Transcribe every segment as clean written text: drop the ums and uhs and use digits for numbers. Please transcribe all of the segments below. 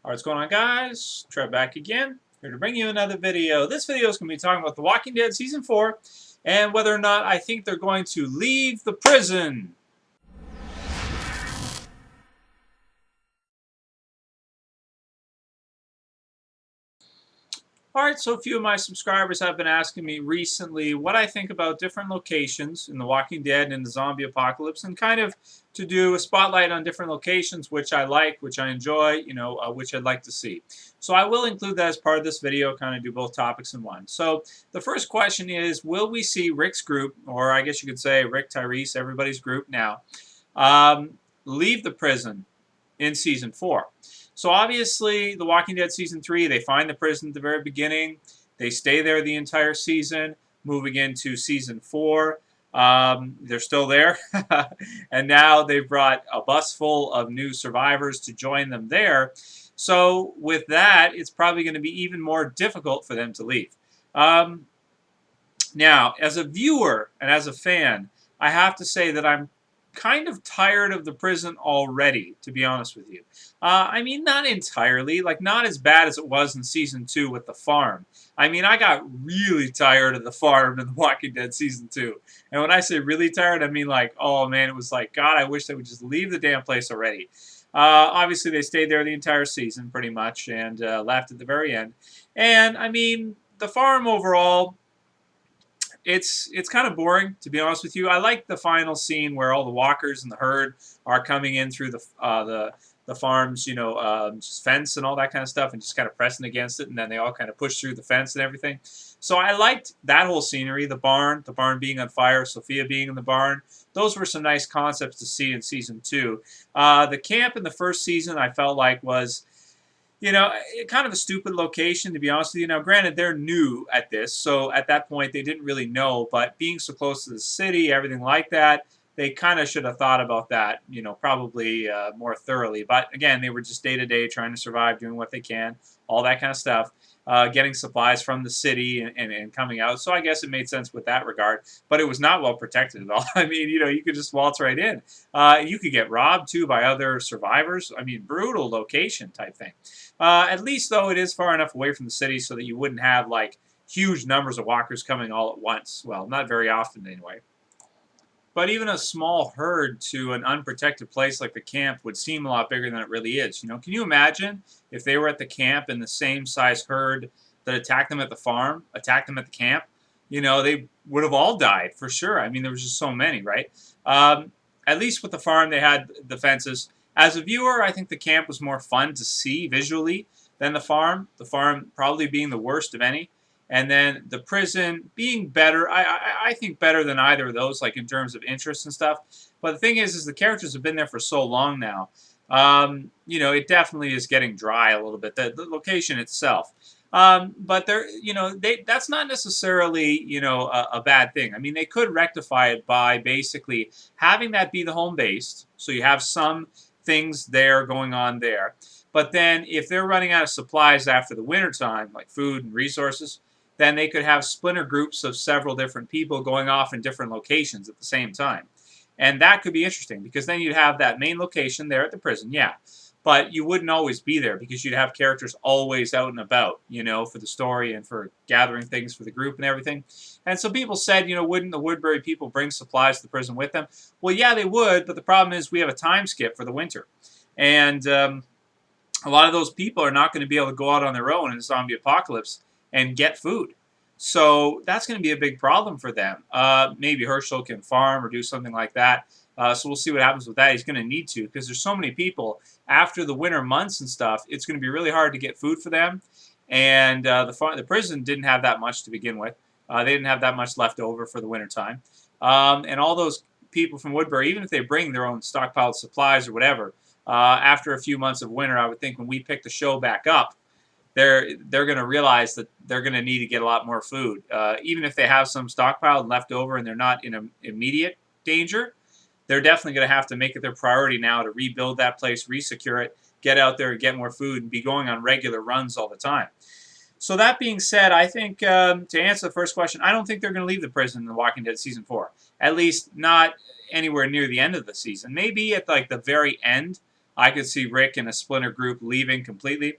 What's going on, guys? Trev back again, here to bring you another video. This video is going to be talking about The Walking Dead Season 4 and whether or not I think they're going to leave the prison. Alright, so a few of my subscribers have been asking me recently what I think about different locations in The Walking Dead and the zombie apocalypse, and kind of to do a spotlight on different locations which I like, which I enjoy, which I'd like to see. So I will include that as part of this video, kind of do both topics in one. So the first question is, will we see Rick's group, or I guess you could say Rick, Tyreese, everybody's group now, leave the prison in Season 4? So obviously, The Walking Dead Season 3, they find the prison at the very beginning. They stay there the entire season. Moving into Season 4, they're still there. And now they've brought a bus full of new survivors to join them there. So with that, it's probably going to be even more difficult for them to leave. Now, as a viewer and as a fan, I have to say that I'm kind of tired of the prison already, to be honest with you. I mean, not entirely, like not as bad as it was in Season 2 with the farm. I mean, I got really tired of the farm in The Walking Dead Season 2. And when I say really tired, I mean like, oh man, it was like, God, I wish they would just leave the damn place already. Obviously, they stayed there the entire season, pretty much, and left at the very end. And, I mean, the farm overall, it's kind of boring, to be honest with you. I like the final scene where all the walkers and the herd are coming in through the farm's, just fence and all that kind of stuff, and just kind of pressing against it, and then they all kind of push through the fence and everything. So I liked that whole scenery, the barn being on fire, Sophia being in the barn. Those were some nice concepts to see in Season 2. The camp in the first season I felt like was, kind of a stupid location, to be honest with you. Now, granted, they're new at this, so at that point, they didn't really know, but being so close to the city, everything like that, they kind of should have thought about that, probably more thoroughly. But again, they were just day-to-day trying to survive, doing what they can, all that kind of stuff, getting supplies from the city and coming out. So I guess it made sense with that regard, but it was not well protected at all. I mean, you could just waltz right in. You could get robbed, too, by other survivors. I mean, brutal location type thing. At least, though, it is far enough away from the city so that you wouldn't have, like, huge numbers of walkers coming all at once. Well, not very often, anyway. But even a small herd to an unprotected place like the camp would seem a lot bigger than it really is. Can you imagine if they were at the camp and the same size herd that attacked them at the farm attacked them at the camp? They would have all died for sure. I mean, there was just so many, right? At least with the farm, they had the fences. As a viewer, I think the camp was more fun to see visually than the farm. The farm probably being the worst of any. And then the prison being better, I think better than either of those, like in terms of interest and stuff. But the thing is the characters have been there for so long now. It definitely is getting dry a little bit, the location itself. But that's not necessarily, a bad thing. I mean, they could rectify it by basically having that be the home base. So you have some things there going on there. But then if they're running out of supplies after the wintertime, like food and resources, then they could have splinter groups of several different people going off in different locations at the same time. And that could be interesting, because then you'd have that main location there at the prison, yeah. But you wouldn't always be there, because you'd have characters always out and about, for the story and for gathering things for the group and everything. And so people said, wouldn't the Woodbury people bring supplies to the prison with them? Well, yeah, they would, but the problem is we have a time skip for the winter. And a lot of those people are not going to be able to go out on their own in a zombie apocalypse and get food. So that's going to be a big problem for them. Maybe Herschel can farm or do something like that. So we'll see what happens with that. He's going to need to, because there's so many people. After the winter months and stuff, it's going to be really hard to get food for them. And the prison didn't have that much to begin with. They didn't have that much left over for the winter time. And all those people from Woodbury, even if they bring their own stockpiled supplies or whatever, after a few months of winter, I would think when we pick the show back up, they're going to realize that they're going to need to get a lot more food. Even if they have some stockpiled left over and they're not in immediate danger, they're definitely going to have to make it their priority now to rebuild that place, resecure it, get out there and get more food, and be going on regular runs all the time. So that being said, I think to answer the first question, I don't think they're going to leave the prison in The Walking Dead Season 4. At least not anywhere near the end of the season. Maybe at like the very end. I could see Rick and a splinter group leaving completely.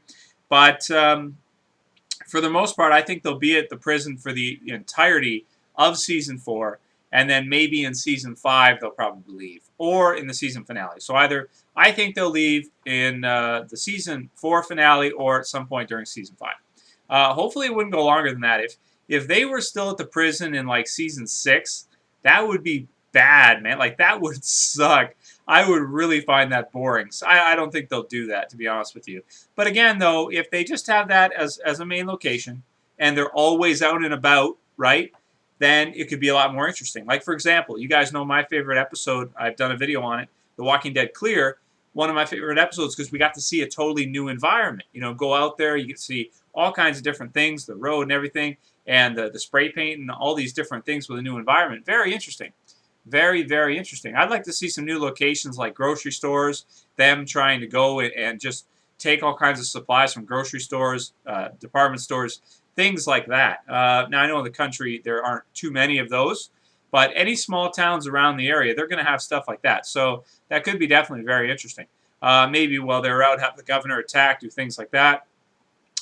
But for the most part, I think they'll be at the prison for the entirety of Season 4, and then maybe in Season 5 they'll probably leave, or in the season finale. So either I think they'll leave in the Season 4 finale or at some point during Season 5. Hopefully it wouldn't go longer than that. If they were still at the prison in like Season 6, that would be bad, man. Like, that would suck. I would really find that boring. So I don't think they'll do that, to be honest with you. But again, though, if they just have that as a main location and they're always out and about, right, then it could be a lot more interesting. Like, for example, you guys know my favorite episode. I've done a video on it, The Walking Dead Clear. One of my favorite episodes because we got to see a totally new environment. You know, go out there, you get to see all kinds of different things, the road and everything, and the spray paint and all these different things with a new environment. Very interesting. Very, very interesting. I'd like to see some new locations like grocery stores, them trying to go and just take all kinds of supplies from grocery stores, department stores, things like that. Now, I know in the country there aren't too many of those, but any small towns around the area, they're going to have stuff like that. So that could be definitely very interesting. Maybe while they're out, have the governor attack, do things like that.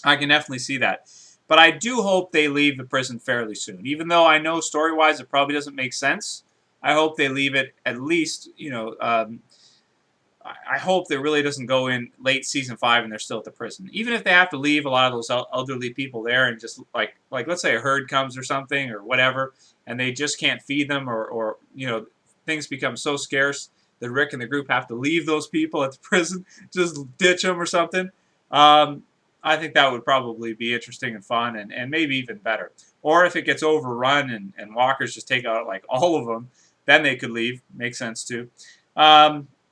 I can definitely see that. But I do hope they leave the prison fairly soon. Even though I know story-wise it probably doesn't make sense, I hope they leave it at least, you know, I hope that really doesn't go in late Season 5 and they're still at the prison. Even if they have to leave a lot of those elderly people there and just, like let's say a herd comes or something or whatever, and they just can't feed them or you know, things become so scarce that Rick and the group have to leave those people at the prison, just ditch them or something. I think that would probably be interesting and fun and maybe even better. Or if it gets overrun and walkers just take out like all of them, then they could leave. Makes sense too.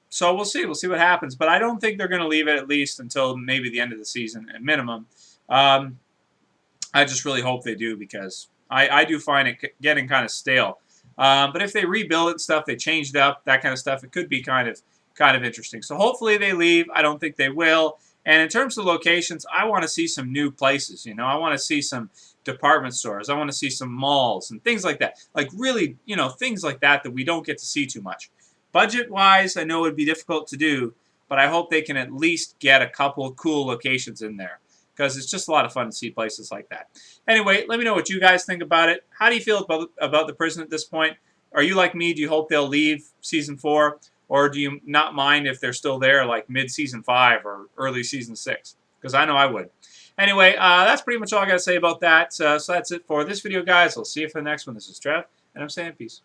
So we'll see. We'll see what happens. But I don't think they're going to leave it at least until maybe the end of the season at minimum. I just really hope they do because I do find it getting kind of stale. But if they rebuild it and stuff, they change it up, that kind of stuff, it could be kind of interesting. So hopefully they leave. I don't think they will. And in terms of locations, I want to see some new places. You know, I want to see some department stores. I want to see some malls and things like that. Like really, you know, things like that that we don't get to see too much. Budget-wise, I know it would be difficult to do, but I hope they can at least get a couple of cool locations in there because it's just a lot of fun to see places like that. Anyway, let me know what you guys think about it. How do you feel about the prison at this point? Are you like me? Do you hope they'll leave Season 4? Or do you not mind if they're still there like mid-Season 5 or early Season 6? Because I know I would. Anyway, that's pretty much all I got to say about that. So that's it for this video, guys. I'll see you for the next one. This is Trev, and I'm saying peace.